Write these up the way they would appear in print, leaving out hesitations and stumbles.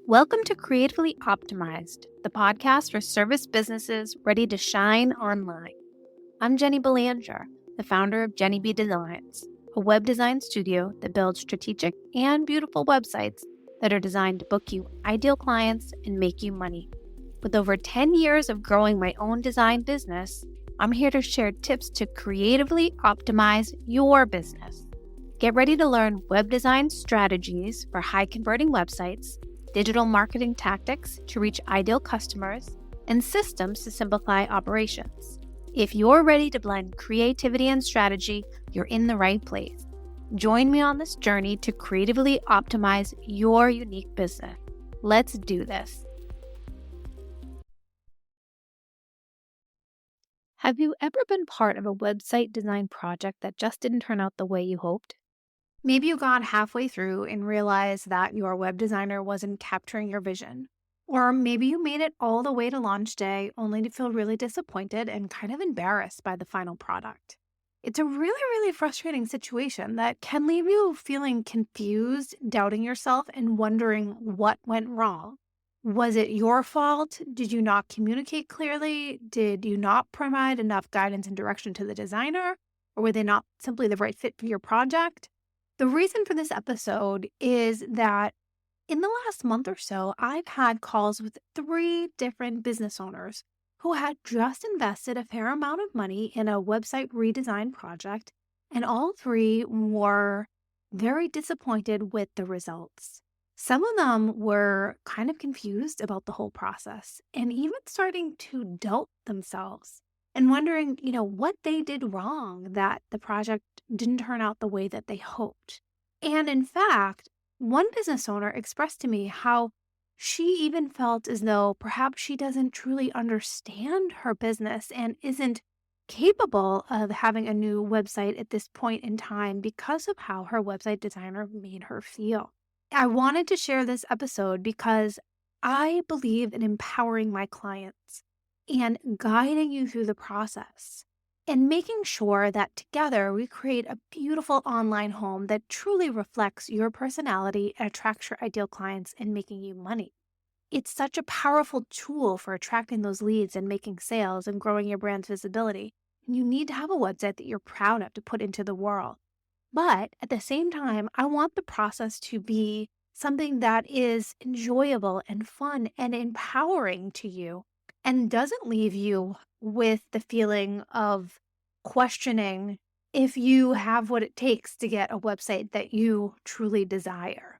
Welcome to Creatively Optimized, the podcast for service businesses ready to shine online. I'm Jenny Belanger, the founder of Jenny B Designs, a web design studio that builds strategic and beautiful websites that are designed to book you ideal clients and make you money. With over 10 years of growing my own design business, I'm here to share tips to creatively optimize your business. Get ready to learn web design strategies for high converting websites, digital marketing tactics to reach ideal customers, and systems to simplify operations. If you're ready to blend creativity and strategy, you're in the right place. Join me on this journey to creatively optimize your unique business. Let's do this. Have you ever been part of a website design project that just didn't turn out the way you hoped? Maybe you got halfway through and realized that your web designer wasn't capturing your vision. Or maybe you made it all the way to launch day only to feel really disappointed and kind of embarrassed by the final product. It's a really frustrating situation that can leave you feeling confused, doubting yourself, and wondering what went wrong. Was it your fault? Did you not communicate clearly? Did you not provide enough guidance and direction to the designer? Or were they not simply the right fit for your project? The reason for this episode is that in the last month or so, I've had calls with 3 different business owners who had just invested a fair amount of money in a website redesign project, and all 3 were very disappointed with the results. Some of them were kind of confused about the whole process and even starting to doubt themselves and wondering, what they did wrong that the project didn't turn out the way that they hoped. And in fact, one business owner expressed to me how she even felt as though perhaps she doesn't truly understand her business and isn't capable of having a new website at this point in time because of how her website designer made her feel. I wanted to share this episode because I believe in empowering my clients and guiding you through the process and making sure that together we create a beautiful online home that truly reflects your personality and attracts your ideal clients and making you money. It's such a powerful tool for attracting those leads and making sales and growing your brand's visibility. And you need to have a website that you're proud of to put into the world. But at the same time, I want the process to be something that is enjoyable and fun and empowering to you and doesn't leave you with the feeling of questioning if you have what it takes to get a website that you truly desire.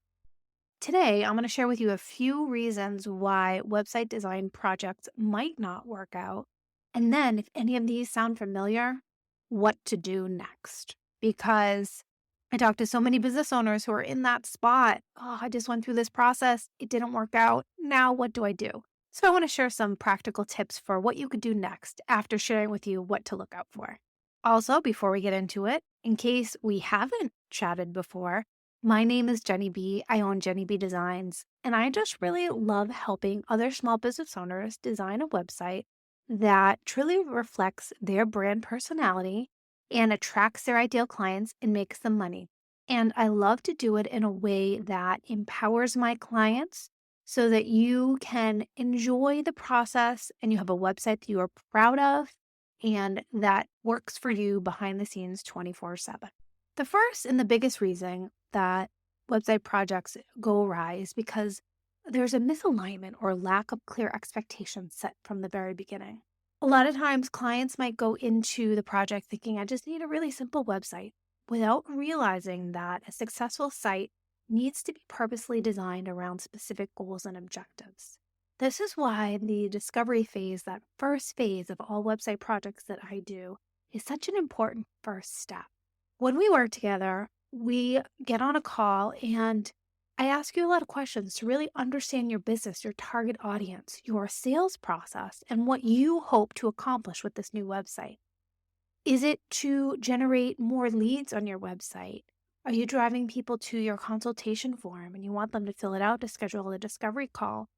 Today, I'm going to share with you a few reasons why website design projects might not work out. And then, if any of these sound familiar, what to do next. Because I talked to so many business owners who are in that spot. Oh, I just went through this process. It didn't work out. Now, what do I do? So, I want to share some practical tips for what you could do next after sharing with you what to look out for. Also, before we get into it, in case we haven't chatted before, my name is Jenny B. I own Jenny B Designs, and I just really love helping other small business owners design a website that truly reflects their brand personality and attracts their ideal clients and makes them money. And I love to do it in a way that empowers my clients so that you can enjoy the process and you have a website that you are proud of and that works for you behind the scenes 24/7. The first and the biggest reason that website projects go awry is because there's a misalignment or lack of clear expectations set from the very beginning. A lot of times clients might go into the project thinking, I just need a really simple website, without realizing that a successful site needs to be purposely designed around specific goals and objectives. This is why the discovery phase, that first phase of all website projects that I do, is such an important first step. When we work together, we get on a call and I ask you a lot of questions to really understand your business, your target audience, your sales process, and what you hope to accomplish with this new website. Is it to generate more leads on your website? Are you driving people to your consultation form and you want them to fill it out to schedule a discovery call?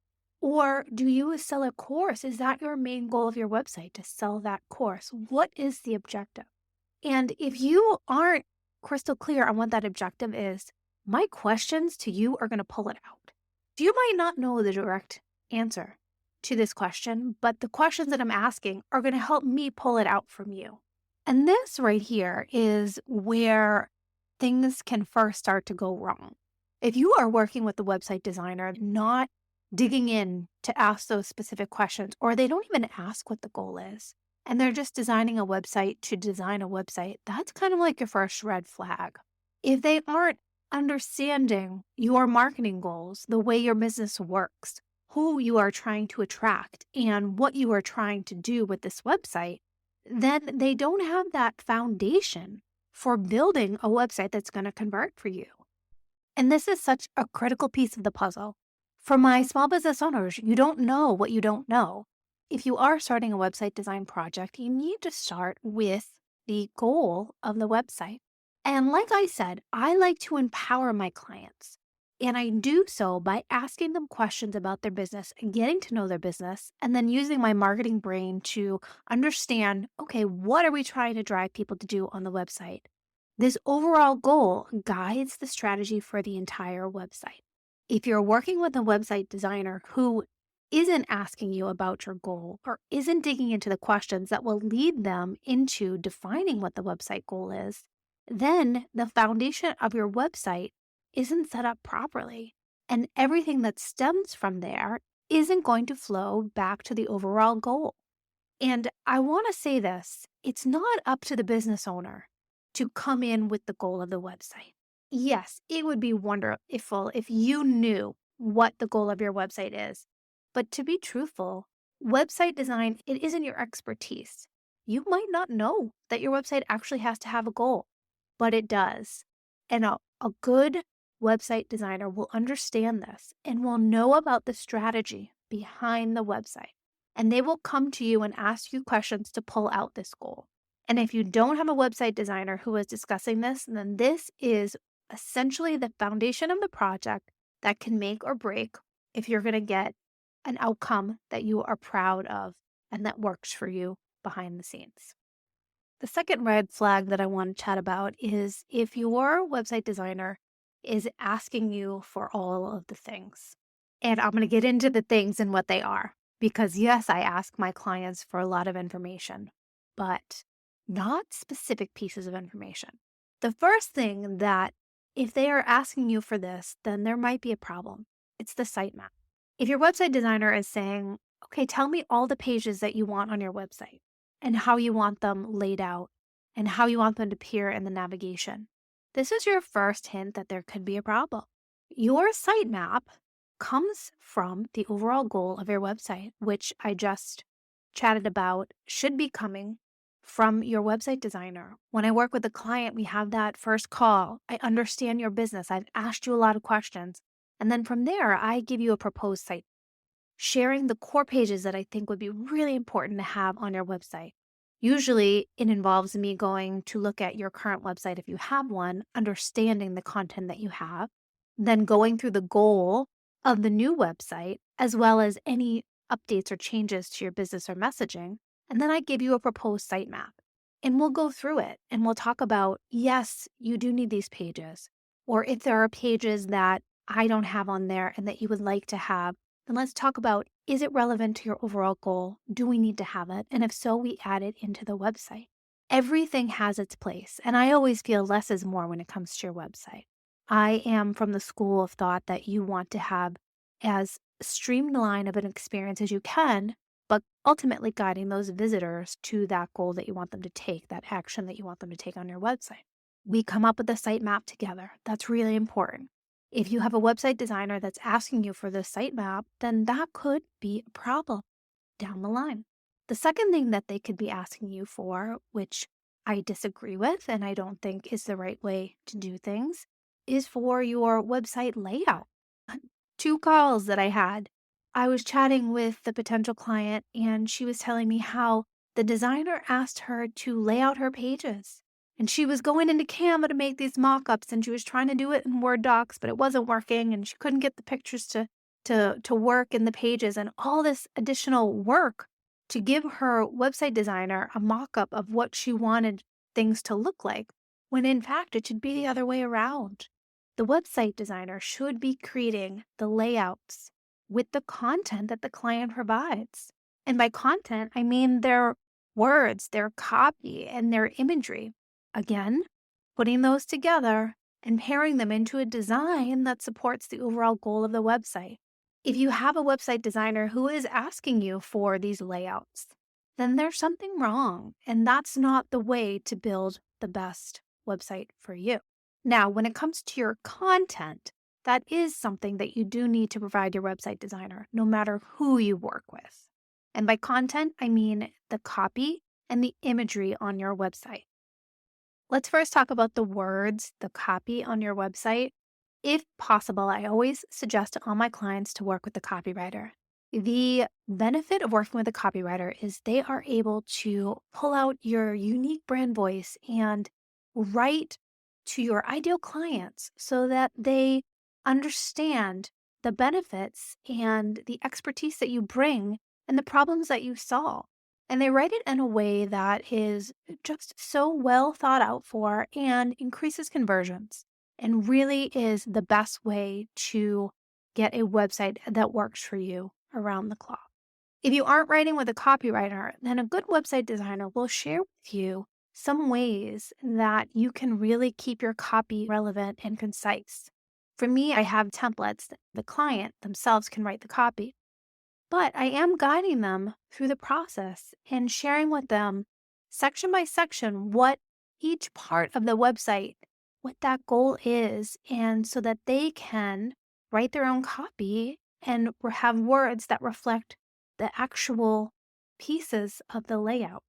Or do you sell a course? Is that your main goal of your website, to sell that course? What is the objective? And if you aren't crystal clear on what that objective is, my questions to you are going to pull it out. You might not know the direct answer to this question, but the questions that I'm asking are going to help me pull it out from you. And this right here is where things can first start to go wrong. If you are working with the website designer, not digging in to ask those specific questions, or they don't even ask what the goal is, and they're just designing a website to design a website, that's kind of like your first red flag. If they aren't understanding your marketing goals, the way your business works, who you are trying to attract, and what you are trying to do with this website, then they don't have that foundation for building a website that's going to convert for you. And this is such a critical piece of the puzzle. For my small business owners, you don't know what you don't know. If you are starting a website design project, you need to start with the goal of the website. And like I said, I like to empower my clients. And I do so by asking them questions about their business and getting to know their business, and then using my marketing brain to understand, okay, what are we trying to drive people to do on the website? This overall goal guides the strategy for the entire website. If you're working with a website designer who isn't asking you about your goal or isn't digging into the questions that will lead them into defining what the website goal is, then the foundation of your website isn't set up properly. And everything that stems from there isn't going to flow back to the overall goal. And I want to say this, it's not up to the business owner to come in with the goal of the website. Yes, it would be wonderful if you knew what the goal of your website is. But to be truthful, website design, it isn't your expertise. You might not know that your website actually has to have a goal, but it does. And a good website designer will understand this and will know about the strategy behind the website. And they will come to you and ask you questions to pull out this goal. And if you don't have a website designer who is discussing this, then this is essentially the foundation of the project that can make or break if you're going to get an outcome that you are proud of and that works for you behind the scenes. The second red flag that I want to chat about is if your website designer is asking you for all of the things. And I'm going to get into the things and what they are. Because yes, I ask my clients for a lot of information, but not specific pieces of information. The first thing that if they are asking you for this, then there might be a problem. It's the sitemap. If your website designer is saying, okay, tell me all the pages that you want on your website and how you want them laid out and how you want them to appear in the navigation, this is your first hint that there could be a problem. Your sitemap comes from the overall goal of your website, which I just chatted about, should be coming from your website designer. When I work with a client, we have that first call. I understand your business. I've asked you a lot of questions. And then from there, I give you a proposed site, sharing the core pages that I think would be really important to have on your website. Usually, it involves me going to look at your current website if you have one, understanding the content that you have, then going through the goal of the new website, as well as any updates or changes to your business or messaging. And then I give you a proposed sitemap. And we'll go through it and we'll talk about, yes, you do need these pages. Or if there are pages that I don't have on there and that you would like to have, then let's talk about, is it relevant to your overall goal? Do we need to have it? And if so, we add it into the website. Everything has its place. And I always feel less is more when it comes to your website. I am from the school of thought that you want to have as streamlined of an experience as you can, but ultimately guiding those visitors to that goal that you want them to take, that action that you want them to take on your website. We come up with a sitemap together. That's really important. If you have a website designer that's asking you for the sitemap, then that could be a problem down the line. The second thing that they could be asking you for, which I disagree with and I don't think is the right way to do things, is for your website layout. 2 calls that I had, I was chatting with the potential client and she was telling me how the designer asked her to lay out her pages. And she was going into Canva to make these mock-ups and she was trying to do it in Word docs, but it wasn't working and she couldn't get the pictures to work in the pages and all this additional work to give her website designer a mock-up of what she wanted things to look like, when in fact it should be the other way around. The website designer should be creating the layouts with the content that the client provides. And by content, I mean their words, their copy, and their imagery. Again, putting those together and pairing them into a design that supports the overall goal of the website. If you have a website designer who is asking you for these layouts, then there's something wrong, and that's not the way to build the best website for you. Now, when it comes to your content, that is something that you do need to provide your website designer, no matter who you work with. And by content, I mean the copy and the imagery on your website. Let's first talk about the words, the copy on your website. If possible, I always suggest to all my clients to work with the copywriter. The benefit of working with a copywriter is they are able to pull out your unique brand voice and write to your ideal clients so that they understand the benefits and the expertise that you bring and the problems that you solve. And they write it in a way that is just so well thought out for and increases conversions and really is the best way to get a website that works for you around the clock. If you aren't writing with a copywriter, then a good website designer will share with you some ways that you can really keep your copy relevant and concise. For me, I have templates that the client themselves can write the copy, but I am guiding them through the process and sharing with them section by section what each part of the website, what that goal is, and so that they can write their own copy and have words that reflect the actual pieces of the layout.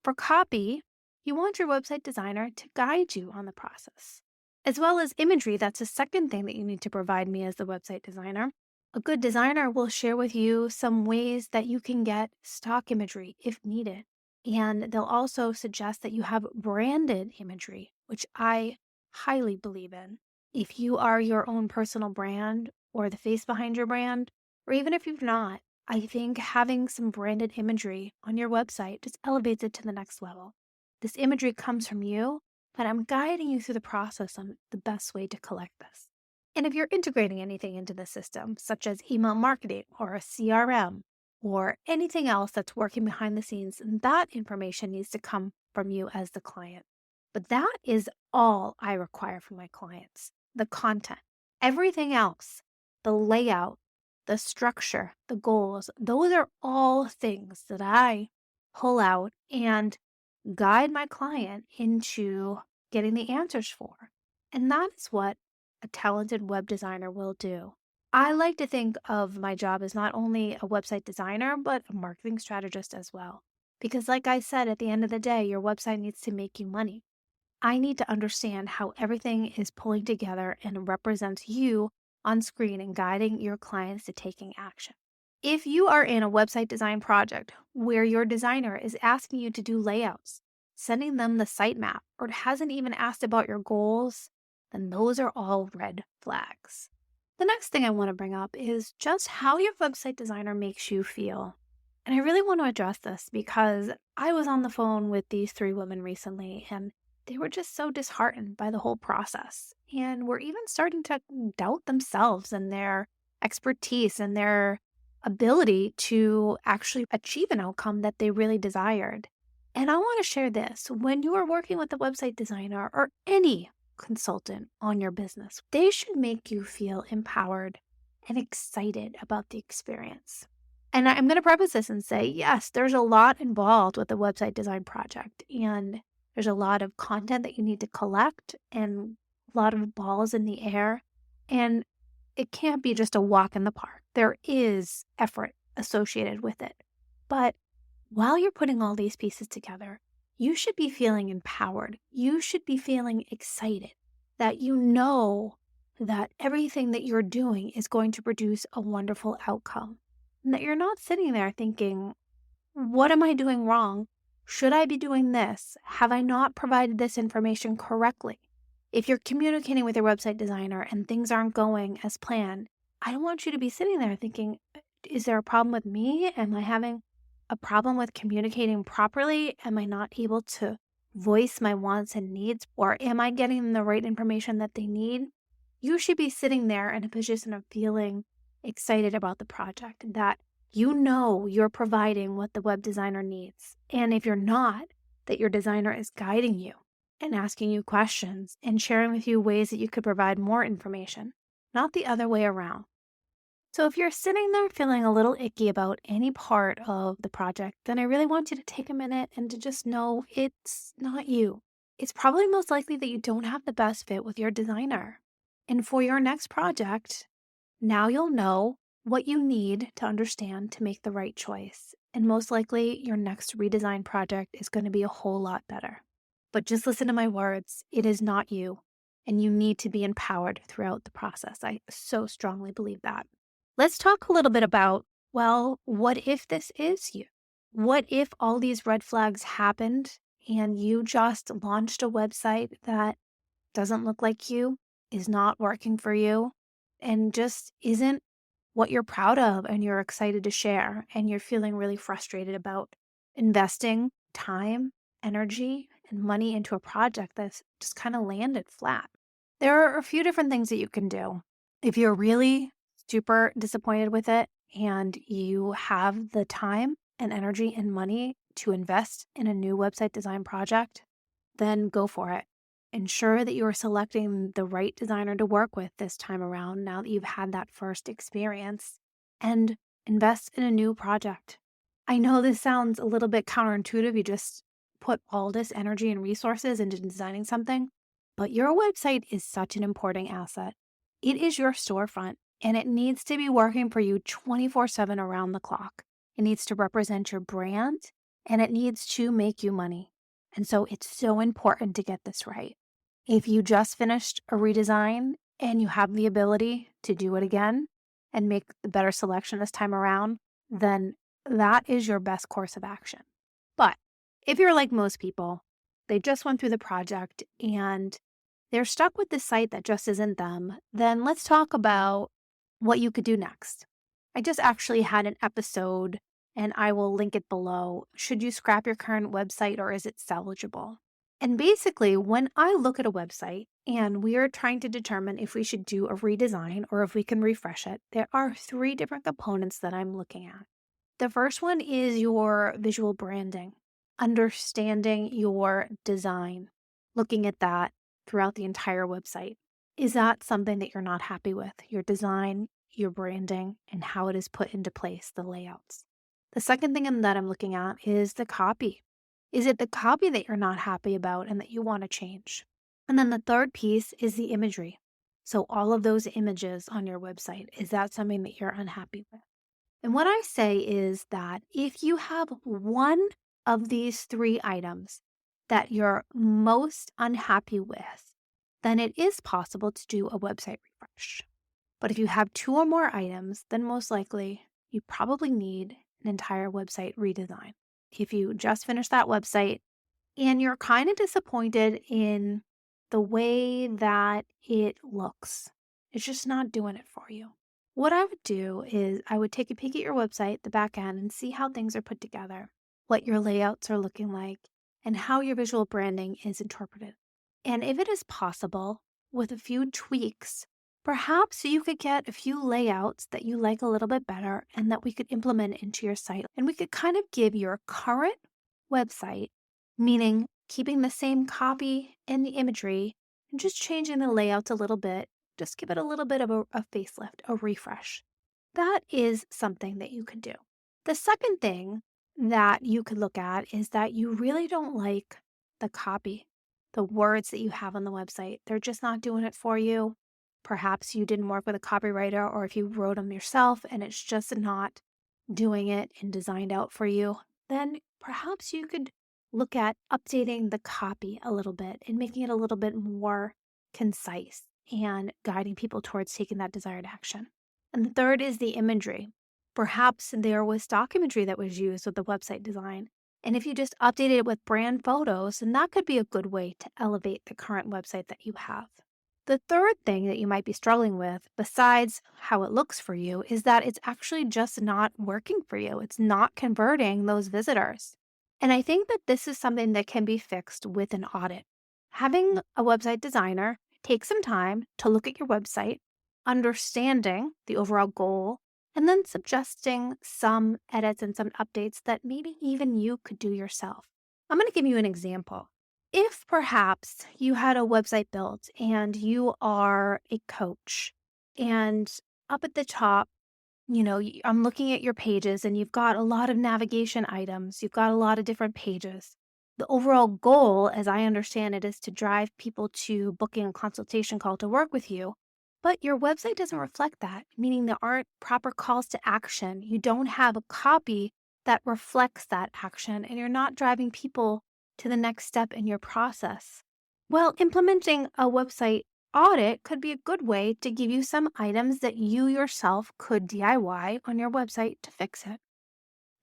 For copy, you want your website designer to guide you on the process, as well as imagery. That's the second thing that you need to provide me as the website designer. A good designer will share with you some ways that you can get stock imagery if needed. And they'll also suggest that you have branded imagery, which I highly believe in. If you are your own personal brand or the face behind your brand, or even if you're not, I think having some branded imagery on your website just elevates it to the next level. This imagery comes from you, but I'm guiding you through the process on the best way to collect this. And if you're integrating anything into the system, such as email marketing or a CRM or anything else that's working behind the scenes, that information needs to come from you as the client. But that is all I require from my clients: the content. Everything else, the layout, the structure, the goals, those are all things that I pull out and guide my client into getting the answers for. And that is what a talented web designer will do. I like to think of my job as not only a website designer, but a marketing strategist as well. Because, like I said, at the end of the day, your website needs to make you money. I need to understand how everything is pulling together and represents you on screen and guiding your clients to taking action. If you are in a website design project where your designer is asking you to do layouts, sending them the sitemap, or hasn't even asked about your goals, then those are all red flags. The next thing I want to bring up is just how your website designer makes you feel. And I really want to address this because I was on the phone with these three women recently, and they were just so disheartened by the whole process. And were even starting to doubt themselves and their expertise and their ability to actually achieve an outcome that they really desired. And I want to share this: when you are working with a website designer or any consultant on your business, they should make you feel empowered and excited about the experience. And I'm going to preface this and say, yes, there's a lot involved with the website design project, and there's a lot of content that you need to collect and a lot of balls in the air. And it can't be just a walk in the park. There is effort associated with it. But while you're putting all these pieces together, you should be feeling empowered. You should be feeling excited that you know that everything that you're doing is going to produce a wonderful outcome. And that you're not sitting there thinking, what am I doing wrong? Should I be doing this? Have I not provided this information correctly? If you're communicating with your website designer and things aren't going as planned, I don't want you to be sitting there thinking, is there a problem with me? Am I having a problem with communicating properly? Am I not able to voice my wants and needs? Or am I getting them the right information that they need? You should be sitting there in a position of feeling excited about the project, that you know you're providing what the web designer needs. And if you're not, that your designer is guiding you and asking you questions and sharing with you ways that you could provide more information, not the other way around. So if you're sitting there feeling a little icky about any part of the project, then I really want you to take a minute and to just know it's not you. It's probably most likely that you don't have the best fit with your designer. And for your next project, now you'll know what you need to understand to make the right choice. And most likely, your next redesign project is going to be a whole lot better. But just listen to my words. It is not you. And you need to be empowered throughout the process. I so strongly believe that. Let's talk a little bit about, well, what if this is you? What if all these red flags happened and you just launched a website that doesn't look like you, is not working for you, and just isn't what you're proud of and you're excited to share, and you're feeling really frustrated about investing time, energy, and money into a project that's just kind of landed flat? There are a few different things that you can do. If you're really super disappointed with it and you have the time and energy and money to invest in a new website design project, then go for it. Ensure that you are selecting the right designer to work with this time around now that you've had that first experience, and invest in a new project. I know this sounds a little bit counterintuitive. You just put all this energy and resources into designing something, but your website is such an important asset. It is your storefront, and it needs to be working for you 24/7 around the clock. It needs to represent your brand, and it needs to make you money. And so it's so important to get this right. If you just finished a redesign and you have the ability to do it again and make the better selection this time around, then that is your best course of action. But if you're like most people, they just went through the project and they're stuck with the site that just isn't them, then let's talk about what you could do next. I just actually had an episode, and I will link it below. Should you scrap your current website, or is it salvageable? And basically, when I look at a website and we are trying to determine if we should do a redesign or if we can refresh it, there are three different components that I'm looking at. The first one is your visual branding, understanding your design, looking at that throughout the entire website. Is that something that you're not happy with? Your design, your branding, and how it is put into place, the layouts. The second thing that I'm looking at is the copy. Is it the copy that you're not happy about and that you want to change? And then the third piece is the imagery. So all of those images on your website, is that something that you're unhappy with? And what I say is that if you have one of these three items that you're most unhappy with, then it is possible to do a website refresh. But if you have two or more items, then most likely you probably need an entire website redesign. If you just finished that website and you're kind of disappointed in the way that it looks, it's just not doing it for you. What I would do is I would take a peek at your website, the back end, and see how things are put together, what your layouts are looking like, and how your visual branding is interpreted. And if it is possible, with a few tweaks, perhaps you could get a few layouts that you like a little bit better and that we could implement into your site. And we could kind of give your current website, meaning keeping the same copy and the imagery and just changing the layouts a little bit, just give it a little bit of a facelift, a refresh. That is something that you could do. The second thing that you could look at is that you really don't like the copy, the words that you have on the website. They're just not doing it for you. Perhaps you didn't work with a copywriter, or if you wrote them yourself and it's just not doing it and designed out for you, then perhaps you could look at updating the copy a little bit and making it a little bit more concise and guiding people towards taking that desired action. And the third is the imagery. Perhaps there was stock imagery that was used with the website design. And if you just updated it with brand photos, then that could be a good way to elevate the current website that you have. The third thing that you might be struggling with, besides how it looks for you, is that it's actually just not working for you. It's not converting those visitors. And I think that this is something that can be fixed with an audit. Having a website designer Take some time to look at your website, understanding the overall goal, and then suggesting some edits and some updates that maybe even you could do yourself. I'm going to give you an example. If perhaps you had a website built and you are a coach, and up at the top, I'm looking at your pages and you've got a lot of navigation items, you've got a lot of different pages. The overall goal, as I understand it, is to drive people to booking a consultation call to work with you. But your website doesn't reflect that, meaning there aren't proper calls to action. You don't have a copy that reflects that action, and you're not driving people to the next step in your process. Well, implementing a website audit could be a good way to give you some items that you yourself could DIY on your website to fix it.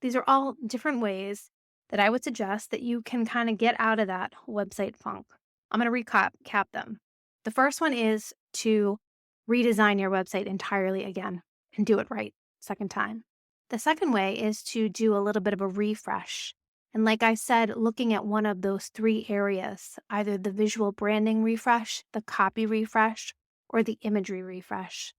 These are all different ways that I would suggest that you can kind of get out of that website funk. I'm going to recap them. The first one is to redesign your website entirely again and do it right second time. The second way is to do a little bit of a refresh. And like I said, looking at one of those three areas, either the visual branding refresh, the copy refresh, or the imagery refresh.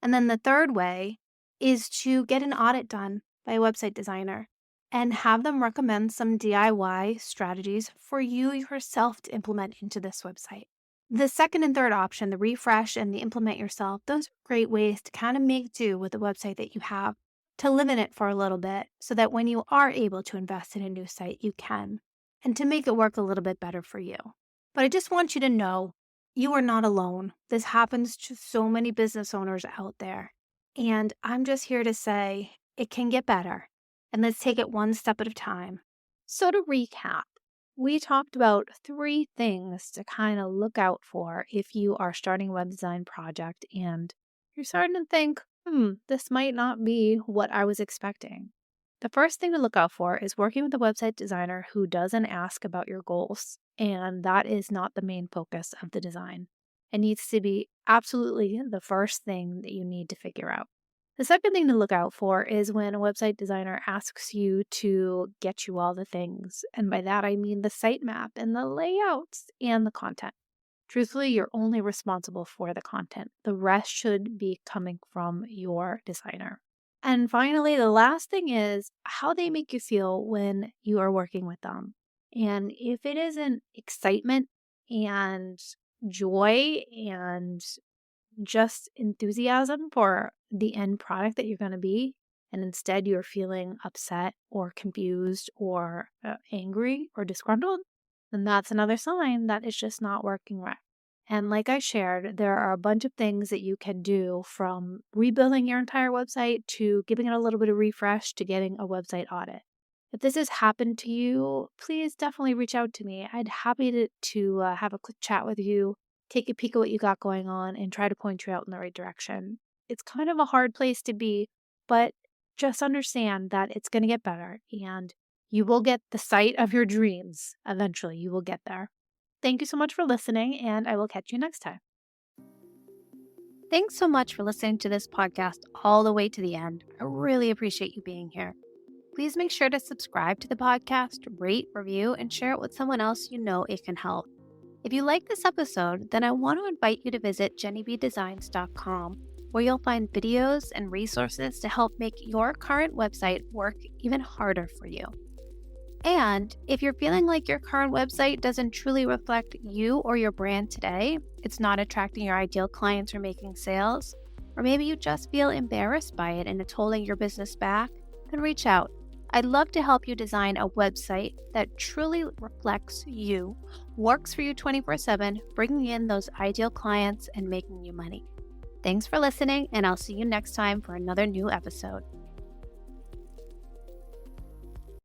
And then the third way is to get an audit done by a website designer and have them recommend some DIY strategies for you yourself to implement into this website. The second and third option, the refresh and the implement yourself, those are great ways to kind of make do with the website that you have, to live in it for a little bit so that when you are able to invest in a new site, you can, and to make it work a little bit better for you. But I just want you to know you are not alone. This happens to so many business owners out there. And I'm just here to say it can get better. And let's take it one step at a time. So to recap, we talked about 3 things to kind of look out for if you are starting a web design project and you're starting to think, this might not be what I was expecting. The first thing to look out for is working with a website designer who doesn't ask about your goals, and that is not the main focus of the design. It needs to be absolutely the first thing that you need to figure out. The second thing to look out for is when a website designer asks you to get you all the things, and by that I mean the sitemap and the layouts and the content. Truthfully, you're only responsible for the content. The rest should be coming from your designer. And finally, the last thing is how they make you feel when you are working with them. And if it isn't excitement and joy and just enthusiasm for the end product that you're going to be, and instead you're feeling upset or confused or angry or disgruntled, then that's another sign that it's just not working right. And like I shared, there are a bunch of things that you can do, from rebuilding your entire website to giving it a little bit of refresh to getting a website audit. If this has happened to you, please definitely reach out to me. I'd happy to have a quick chat with you, take a peek at what you got going on, and try to point you out in the right direction. It's kind of a hard place to be, but just understand that it's going to get better and you will get the site of your dreams. Eventually, you will get there. Thank you so much for listening, and I will catch you next time. Thanks so much for listening to this podcast all the way to the end. I really appreciate you being here. Please make sure to subscribe to the podcast, rate, review, and share it with someone else you know it can help. If you like this episode, then I want to invite you to visit jennybdesigns.com, where you'll find videos and resources to help make your current website work even harder for you. And if you're feeling like your current website doesn't truly reflect you or your brand today, it's not attracting your ideal clients or making sales, or maybe you just feel embarrassed by it and it's holding your business back, then reach out. I'd love to help you design a website that truly reflects you, works for you 24/7, bringing in those ideal clients and making you money. Thanks for listening, and I'll see you next time for another new episode.